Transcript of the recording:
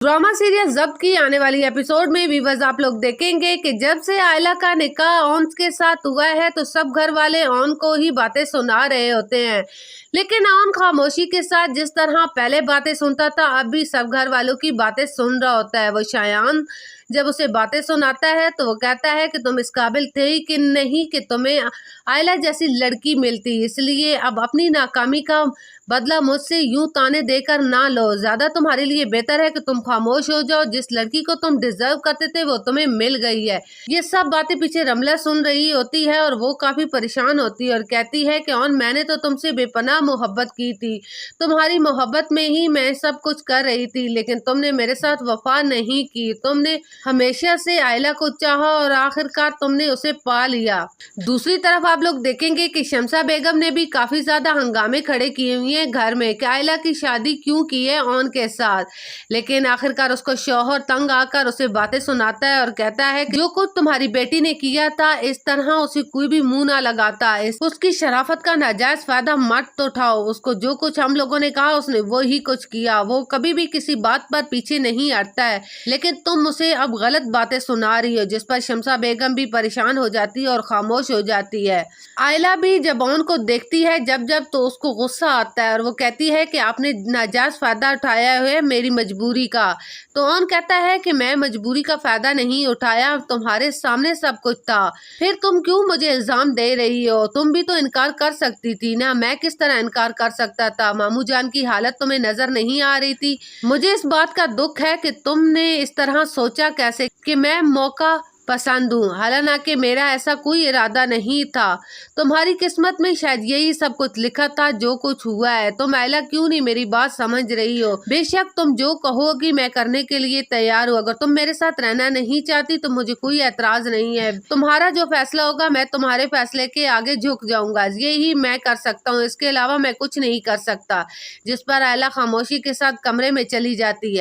Drama serial जब्त की आने वाली एपिसोड में व्यूअर्स आप लोग देखेंगे कि जब से आयला का निकाह ऑन के साथ हुआ है तो सब घर वाले ऑन को ही बातें सुना रहे होते हैं, लेकिन ऑन खामोशी के साथ जिस तरह पहले बातें सुनता था अब भी सब घर वालों की बातें सुन रहा होता है। वो शायान जब उसे बातें सुनाता है तो वो कहता है कि तुम इस काबिल थे ही कि नहीं कि तुम्हें आयला जैसी लड़की मिलती, इसलिए अब अपनी नाकामी का बदला मुझसे यूं ताने देकर ना लो। ज्यादा तुम्हारे लिए बेहतर है कि तुम खामोश हो जाओ। जिस लड़की को तुम डिजर्व करते थे वो तुम्हें मिल गई है। ये सब बातें पीछे रमला सुन रही होती है और वो काफी परेशान होती है और कहती है कि ऑन मैंने तो तुमसे बेपनाह मोहब्बत की थी, तुम्हारी मोहब्बत में ही मैं सब कुछ कर रही थी, लेकिन तुमने मेरे साथ वफा नहीं की। तुमने हमेशा से आयला को चाहा और आखिरकार तुमने उसे पा लिया। दूसरी तरफ आप लोग देखेंगे कि शमसा बेगम ने भी काफी ज्यादा हंगामे खड़े किए हुए हैं घर में कि आयला की शादी क्यों की है ऑन के साथ, लेकिन आखिरकार उसको शौहर तंग आकर उसे बातें सुनाता है और कहता है कि जो कुछ तुम्हारी बेटी ने किया था इस तरह उसे कोई भी मुंह ना लगाता, उसकी शराफत का नाजायज फायदा मत उठाओ। उसको जो कुछ हम लोगों ने कहा उसने वो ही कुछ किया, वो कभी भी किसी बात पर पीछे नहीं हटता है, लेकिन तुम उसे अब गलत बातें सुना रही हो। जिस पर शमसा बेगम भी परेशान हो जाती है और खामोश हो जाती है। आयला भी जब ऑन को देखती है जब तो उसको गुस्सा आता है और वो कहती है कि आपने नाजायज फायदा उठाया है मेरी मजबूरी का। तो ऑन कहता है कि मैं मजबूरी का फायदा नहीं उठाया, तुम्हारे सामने सब कुछ था, फिर तुम क्यों मुझे इल्जाम दे रही हो? तुम भी तो इनकार कर सकती थी ना। मैं किस तरह इनकार कर सकता था? मामू जान की हालत तुम्हें नजर नहीं आ रही थी? मुझे इस बात का दुख है कि तुमने इस तरह सोचा कैसे कि मैं मौका पसंद हूँ, हालांकि मेरा ऐसा कोई इरादा नहीं था। तुम्हारी किस्मत में शायद यही सब कुछ लिखा था जो कुछ हुआ है। तुम आयला क्यों नहीं मेरी बात समझ रही हो? बेशक तुम जो कहोगी मैं करने के लिए तैयार हूँ। अगर तुम मेरे साथ रहना नहीं चाहती तो मुझे कोई एतराज नहीं है। तुम्हारा जो फैसला होगा मैं तुम्हारे फैसले के आगे झुक जाऊंगा, यही मैं कर सकता हूँ, इसके अलावा मैं कुछ नहीं कर सकता। जिस पर आयला खामोशी के साथ कमरे में चली जाती है।